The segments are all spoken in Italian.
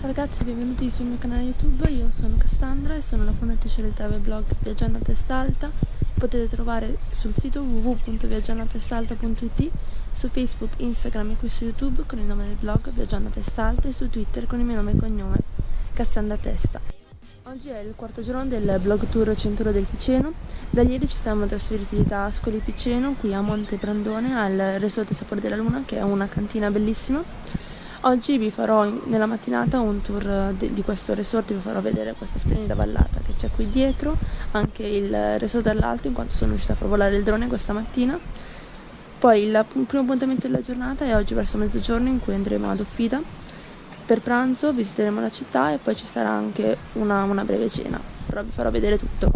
Ciao ragazzi, benvenuti sul mio canale YouTube. Io sono Cassandra e sono la fondatrice del travel blog Viaggiando a Testa Alta. Potete trovare sul sito www.viaggiandoatestalta.it, su Facebook, Instagram e qui su YouTube con il nome del blog Viaggiando a Testa Alta e su Twitter con il mio nome e cognome Cassandra Testa. Oggi è il quarto giorno del blog tour Centuro del Piceno. Da ieri ci siamo trasferiti da Ascoli Piceno qui a Monte Brandone al Resort Sapore della Luna, che è una cantina bellissima. Oggi vi farò nella mattinata un tour di questo resort, vi farò vedere questa splendida vallata che c'è qui dietro, anche il resort dall'alto, in quanto sono riuscita a far volare il drone questa mattina. Poi il primo appuntamento della giornata è oggi verso mezzogiorno, in cui andremo ad Offida. Per pranzo visiteremo la città e poi ci sarà anche una breve cena, però vi farò vedere tutto.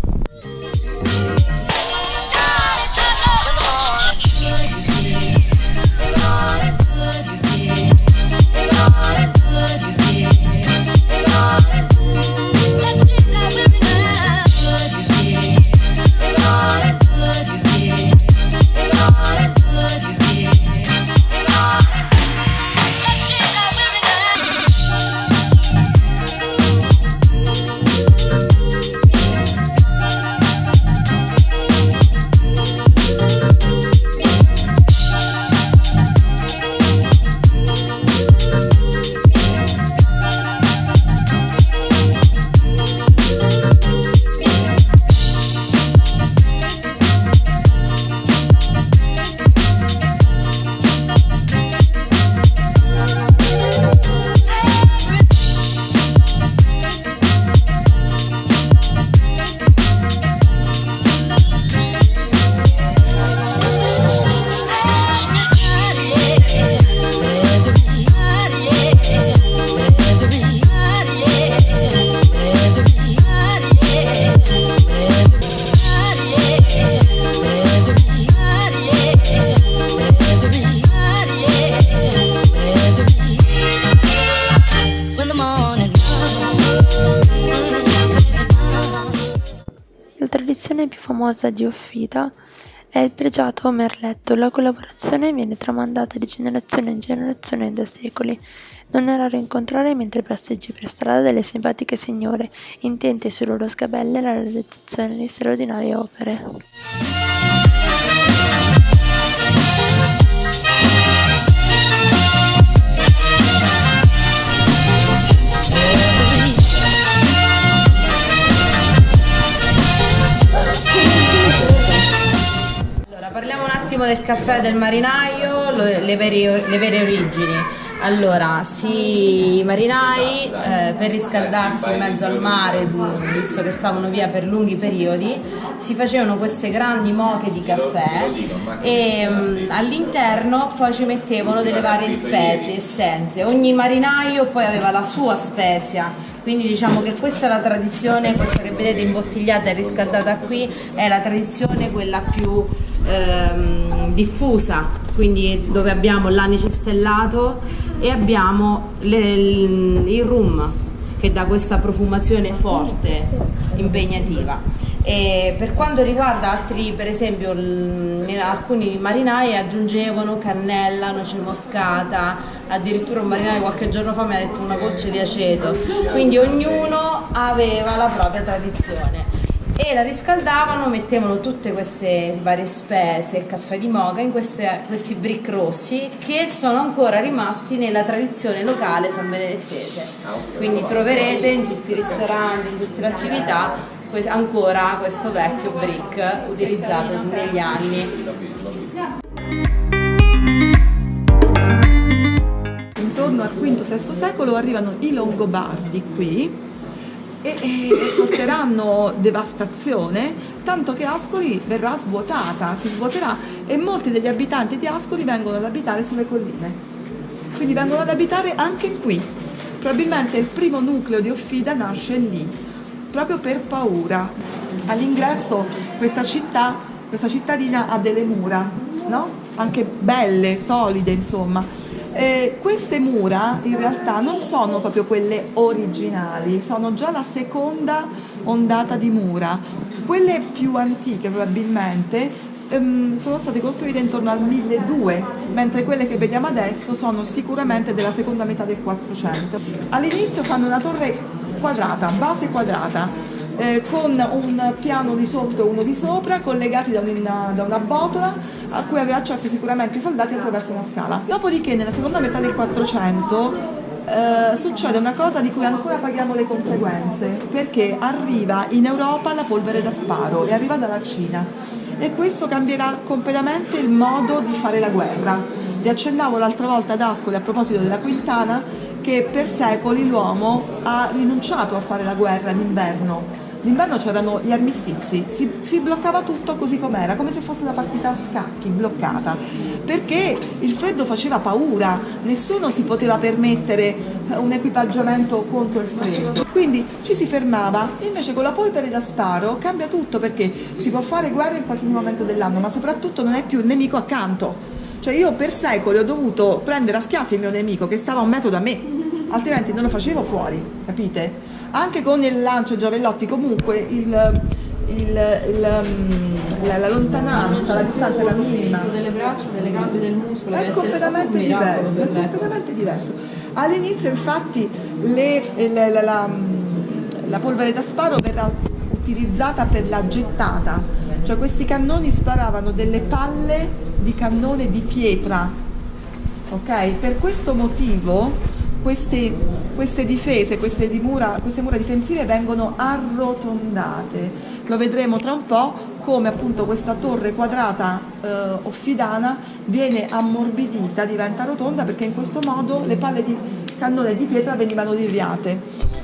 La tradizione più famosa di Offida è il pregiato merletto. La collaborazione viene tramandata di generazione in generazione da secoli. Non è raro incontrare, mentre passeggi per strada, delle simpatiche signore intente sui loro sgabelli alla realizzazione di straordinarie opere. Parliamo un attimo del caffè del marinaio, le vere origini. Allora, sì, i marinai per riscaldarsi in mezzo al mare, visto che stavano via per lunghi periodi, si facevano queste grandi moche di caffè e all'interno poi ci mettevano delle varie spezie, essenze. Ogni marinaio poi aveva la sua spezia, quindi diciamo che questa è la tradizione, questa che vedete imbottigliata e riscaldata qui è la tradizione quella più diffusa, quindi dove abbiamo l'anice stellato e abbiamo il rum che dà questa profumazione forte, impegnativa. E per quanto riguarda altri, per esempio alcuni marinai aggiungevano cannella, noce moscata, addirittura un marinaio qualche giorno fa mi ha detto una goccia di aceto, quindi ognuno aveva la propria tradizione. E la riscaldavano, mettevano tutte queste varie spezie, il caffè di moka in questi brick rossi che sono ancora rimasti nella tradizione locale sanbenedettese. Quindi troverete in tutti i ristoranti, in tutte le attività ancora questo vecchio brick utilizzato negli anni. Intorno al V-VI secolo arrivano i Longobardi qui e porteranno devastazione, tanto che Ascoli verrà svuotata, si svuoterà e molti degli abitanti di Ascoli vengono ad abitare sulle colline, quindi vengono ad abitare anche qui. Probabilmente il primo nucleo di Offida nasce lì, proprio per paura. All'ingresso questa cittadina ha delle mura, no? Anche belle, solide, insomma. Queste mura in realtà non sono proprio quelle originali, sono già la seconda ondata di mura. Quelle più antiche probabilmente sono state costruite intorno al 1200, mentre quelle che vediamo adesso sono sicuramente della seconda metà del 400. All'inizio fanno una torre quadrata, base quadrata, con un piano di sotto e uno di sopra, collegati da una botola a cui aveva accesso sicuramente i soldati attraverso una scala. Dopodiché nella seconda metà del 400 succede una cosa di cui ancora paghiamo le conseguenze, perché arriva in Europa la polvere da sparo e arriva dalla Cina, e questo cambierà completamente il modo di fare la guerra. Vi accennavo l'altra volta ad Ascoli a proposito della Quintana che per secoli l'uomo ha rinunciato a fare la guerra d'inverno. D'inverno c'erano gli armistizi, si bloccava tutto così com'era, come se fosse una partita a scacchi bloccata, perché il freddo faceva paura, nessuno si poteva permettere un equipaggiamento contro il freddo, quindi ci si fermava. Invece con la polvere da sparo cambia tutto, perché si può fare guerra in qualsiasi momento dell'anno, ma soprattutto non è più il nemico accanto. Cioè io per secoli ho dovuto prendere a schiaffi il mio nemico che stava a 1 metro da me, altrimenti non lo facevo fuori, capite? Anche con il lancio giavellotti comunque la lontananza, la distanza era minima. Delle braccia, delle gambe, del muscolo È completamente diverso, è completamente diverso. All'inizio infatti la polvere da sparo verrà utilizzata per la gettata, cioè questi cannoni sparavano delle palle di cannone di pietra, ok? Per questo motivo queste difese, queste mura difensive vengono arrotondate. Lo vedremo tra un po' come appunto questa torre quadrata offidana viene ammorbidita, diventa rotonda, perché in questo modo le palle di cannone di pietra venivano deviate.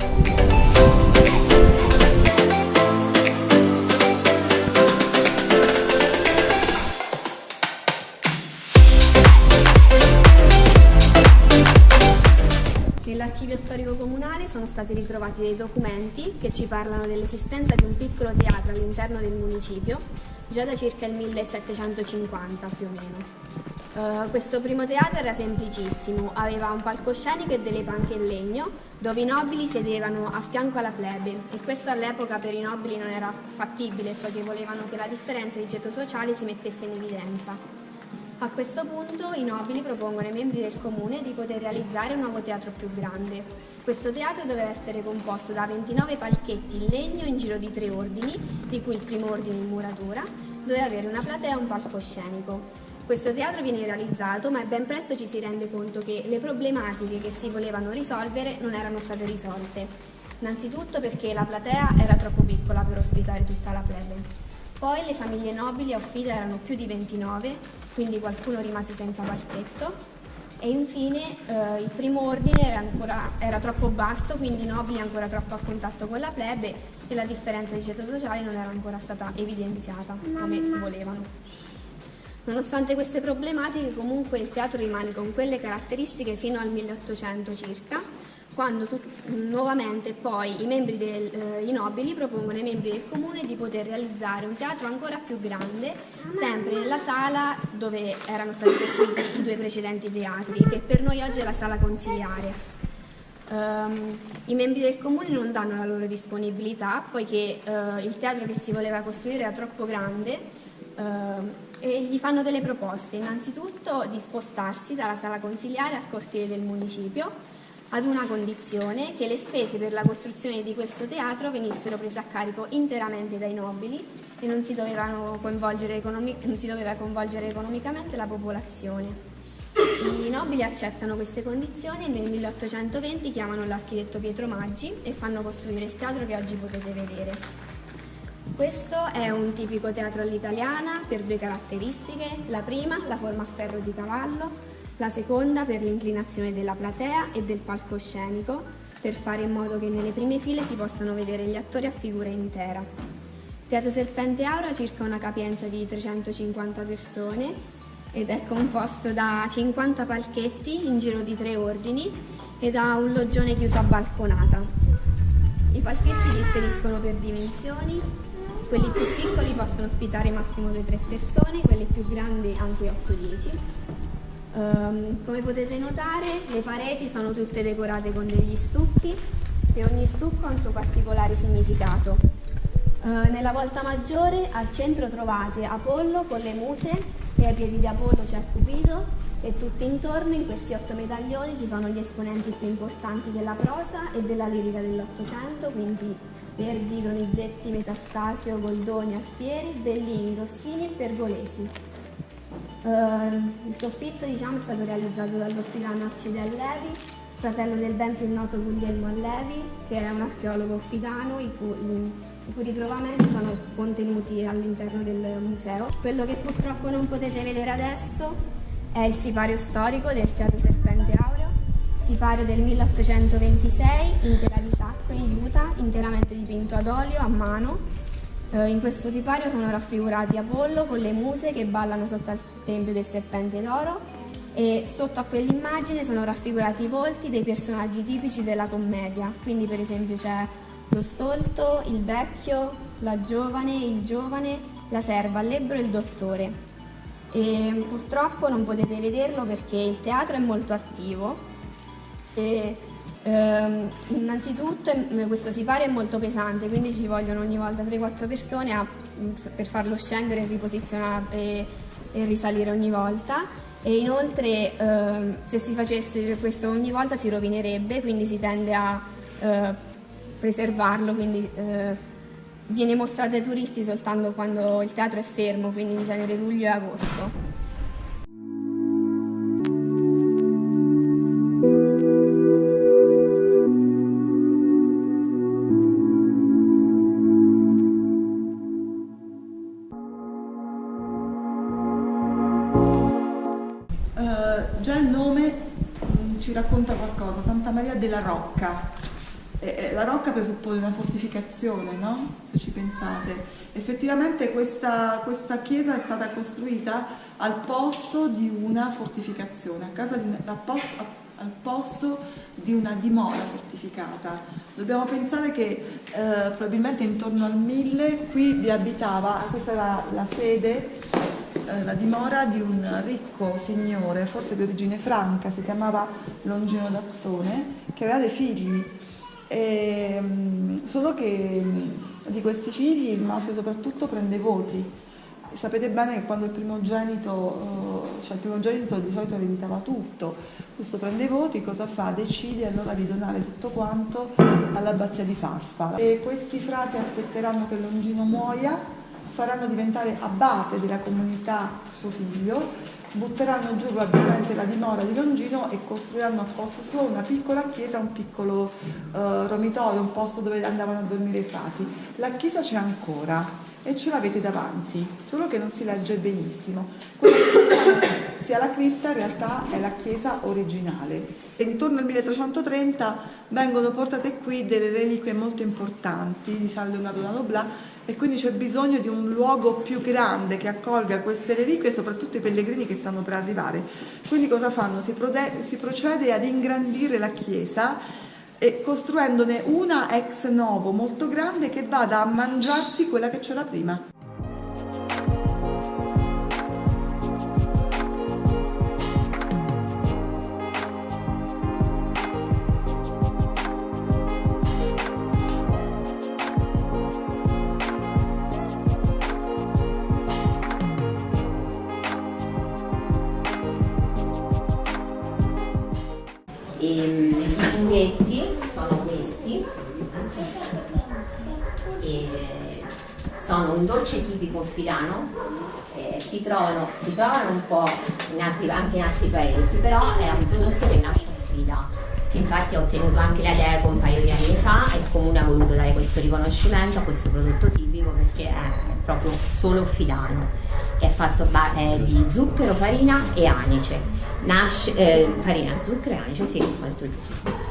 Nell'archivio storico comunale sono stati ritrovati dei documenti che ci parlano dell'esistenza di un piccolo teatro all'interno del municipio già da circa il 1750 più o meno. Questo primo teatro era semplicissimo, aveva un palcoscenico e delle panche in legno dove i nobili sedevano a fianco alla plebe, e questo all'epoca per i nobili non era fattibile, perché volevano che la differenza di ceto sociale si mettesse in evidenza. A questo punto i nobili propongono ai membri del comune di poter realizzare un nuovo teatro più grande. Questo teatro doveva essere composto da 29 palchetti in legno in giro di 3 ordini, di cui il primo ordine in muratura doveva avere una platea e un palcoscenico. Questo teatro viene realizzato, ma ben presto ci si rende conto che le problematiche che si volevano risolvere non erano state risolte. Innanzitutto perché la platea era troppo piccola per ospitare tutta la plebe. Poi le famiglie nobili a Offida erano più di 29, quindi qualcuno rimase senza palchetto. E infine il primo ordine era troppo basso, quindi i nobili ancora troppo a contatto con la plebe, e la differenza di ceto sociale non era ancora stata evidenziata come volevano. Nonostante queste problematiche, comunque il teatro rimane con quelle caratteristiche fino al 1800 circa, quando nuovamente poi i nobili propongono ai membri del comune di poter realizzare un teatro ancora più grande, sempre nella sala dove erano stati costruiti i 2 precedenti teatri, che per noi oggi è la sala consiliare. I membri del comune non danno la loro disponibilità, poiché il teatro che si voleva costruire era troppo grande, e gli fanno delle proposte, innanzitutto di spostarsi dalla sala consiliare al cortile del municipio, ad una condizione: che le spese per la costruzione di questo teatro venissero prese a carico interamente dai nobili e non si doveva coinvolgere economicamente la popolazione. I nobili accettano queste condizioni e nel 1820 chiamano l'architetto Pietro Maggi e fanno costruire il teatro che oggi potete vedere. Questo è un tipico teatro all'italiana per 2 caratteristiche: la prima, la forma a ferro di cavallo; la seconda, per l'inclinazione della platea e del palcoscenico, per fare in modo che nelle prime file si possano vedere gli attori a figura intera. Il Teatro Serpente Auro ha circa una capienza di 350 persone ed è composto da 50 palchetti in giro di 3 ordini e da un loggione chiuso a balconata. I palchetti differiscono per dimensioni: quelli più piccoli possono ospitare massimo 2-3 persone, quelli più grandi anche 8-10. Come potete notare, le pareti sono tutte decorate con degli stucchi e ogni stucco ha un suo particolare significato. Nella volta maggiore al centro trovate Apollo con le muse e ai piedi di Apollo c'è Cupido e tutto intorno in questi 8 medaglioni ci sono gli esponenti più importanti della prosa e della lirica dell'Ottocento, quindi Verdi, Donizetti, Metastasio, Goldoni, Alfieri, Bellini, Rossini e Pergolesi. Il soffitto è stato realizzato dallo sfidano Alcide Allevi, fratello del ben più noto Guglielmo Allevi, che è un archeologo offitano i cui ritrovamenti sono contenuti all'interno del museo. Quello che purtroppo non potete vedere adesso è il sipario storico del Teatro Serpente Aureo, sipario del 1826 in tela di sacco in juta, interamente dipinto ad olio a mano. In questo sipario sono raffigurati Apollo con le muse che ballano sotto al tempio del Serpente d'Oro e sotto a quell'immagine sono raffigurati i volti dei personaggi tipici della commedia, quindi per esempio c'è lo stolto, il vecchio, la giovane, il giovane, la serva, il lebbro e il dottore. E purtroppo non potete vederlo perché il teatro è molto attivo e innanzitutto questo sipario è molto pesante, quindi ci vogliono ogni volta 3-4 persone per farlo scendere, riposizionare e risalire ogni volta. E inoltre se si facesse questo ogni volta si rovinerebbe, quindi si tende a preservarlo, quindi viene mostrato ai turisti soltanto quando il teatro è fermo, quindi in genere luglio e agosto. Già il nome ci racconta qualcosa, Santa Maria della Rocca. La rocca presuppone una fortificazione, no? Se ci pensate. Effettivamente questa chiesa è stata costruita al posto di una fortificazione, al posto di una dimora fortificata. Dobbiamo pensare che probabilmente intorno al 1000 qui vi abitava, questa era la sede, la dimora di un ricco signore, forse di origine franca, si chiamava Longino d'Azzone, che aveva dei figli. Solo che di questi figli il maschio soprattutto prende voti. E sapete bene che quando il primogenito di solito ereditava tutto, questo prende voti, cosa fa? Decide allora di donare tutto quanto all'abbazia di Farfara. E questi frati aspetteranno che Longino muoia, faranno diventare abate della comunità suo figlio, butteranno giù probabilmente la dimora di Longino e costruiranno a posto suo una piccola chiesa, un piccolo romitorio, un posto dove andavano a dormire i frati. La chiesa c'è ancora e ce l'avete davanti, solo che non si legge benissimo. Quella che sia la cripta in realtà è la chiesa originale. E intorno al 1330 vengono portate qui delle reliquie molto importanti di San Leonardo da Noblat e quindi c'è bisogno di un luogo più grande che accolga queste reliquie e soprattutto i pellegrini che stanno per arrivare. Quindi cosa fanno? Si procede ad ingrandire la chiesa e costruendone una ex novo molto grande che vada a mangiarsi quella che c'era prima. I funghetti sono questi, sono un dolce tipico filano, si trovano un po' anche in altri paesi, però è un prodotto che nasce a Fida. Infatti ha ottenuto anche la DECO un paio di anni fa e il comune ha voluto dare questo riconoscimento a questo prodotto tipico perché è proprio solo filano. È fatto a base di zucchero, farina e anice. Farina, zucchero e anice, sì, molto giusto.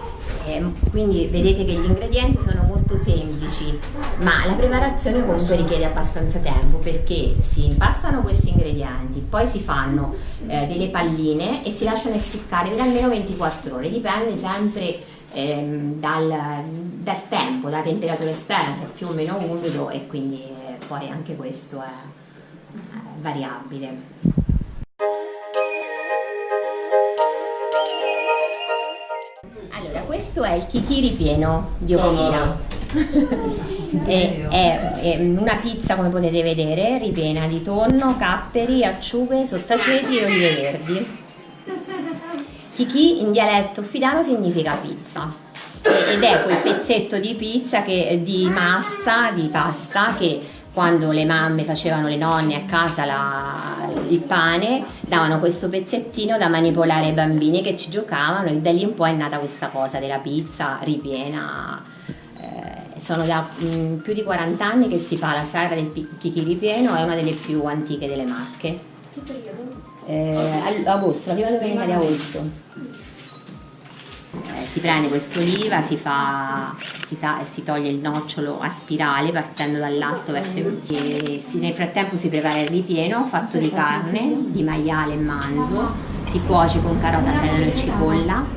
Quindi vedete che gli ingredienti sono molto semplici, ma la preparazione comunque richiede abbastanza tempo perché si impastano questi ingredienti, poi si fanno delle palline e si lasciano essiccare per almeno 24 ore, dipende sempre dal tempo, dalla temperatura esterna, se è più o meno umido e quindi poi anche questo è variabile. Allora, questo è il chikiri pieno di Opofina. È una pizza, come potete vedere, ripiena di tonno, capperi, acciughe, sottaceti e olive verdi. Chicchi in dialetto offidano significa pizza ed è quel pezzetto di pizza di massa, di pasta, che quando le mamme facevano, le nonne a casa il pane, davano questo pezzettino da manipolare ai bambini che ci giocavano, e da lì in poi è nata questa cosa della pizza ripiena. Sono da più di 40 anni che si fa la sagra del chicchi ripieno, è una delle più antiche delle Marche. Che periodo? Agosto, la prima domenica di agosto. Si prende quest'oliva, si toglie il nocciolo a spirale partendo dal lato verso nel frattempo si prepara il ripieno fatto di carne, di maiale e manzo, si cuoce con carota, sedano e cipolla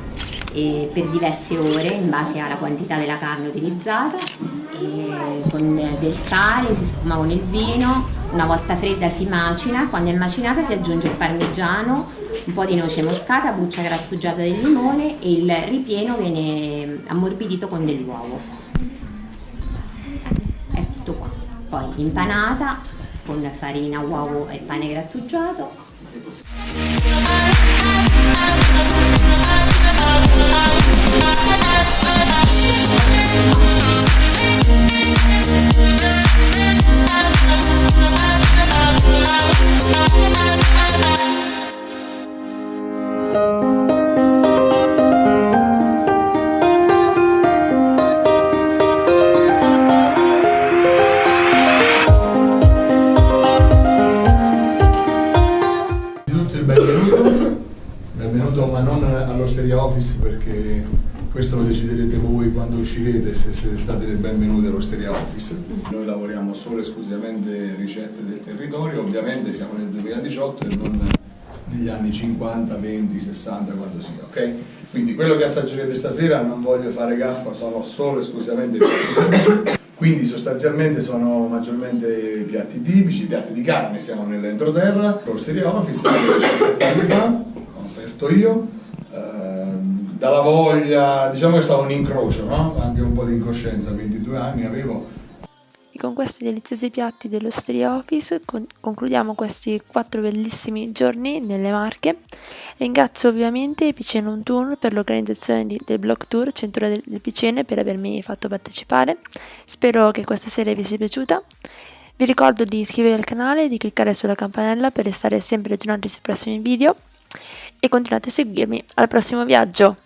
per diverse ore in base alla quantità della carne utilizzata, e con del sale, si sfuma con il vino. Una volta fredda si macina, quando è macinata si aggiunge il parmigiano, un po' di noce moscata, buccia grattugiata del limone, e il ripieno viene ammorbidito con dell'uovo. È tutto qua. Poi impanata con farina, uovo e pane grattugiato. Benvenuto, ma non all'Osteria Office, perché questo lo deciderete voi quando uscirete, se siete stati le benvenute all'Osteria Office. Noi lavoriamo solo e esclusivamente ricette del territorio, ovviamente siamo nel 2018 e non negli anni 50, 20, 60, quando sia, ok? Quindi quello che assaggerete stasera, non voglio fare gaffa, sono solo e esclusivamente piatti tipici. Quindi sostanzialmente sono maggiormente piatti tipici, piatti di carne, siamo nell'entroterra, l'Osteria Office, 17 anni fa, ho aperto io, dalla voglia, diciamo che è stato un incrocio, no? Anche un po' di incoscienza, 22 anni avevo. E con questi deliziosi piatti dell'Osteria Office concludiamo questi 4 bellissimi giorni nelle Marche. Ringrazio ovviamente Piceno on Tour per l'organizzazione del blog tour Centro del Picene, per avermi fatto partecipare. Spero che questa serie vi sia piaciuta. Vi ricordo di iscrivervi al canale e di cliccare sulla campanella per restare sempre aggiornati sui prossimi video, e continuate a seguirmi al prossimo viaggio.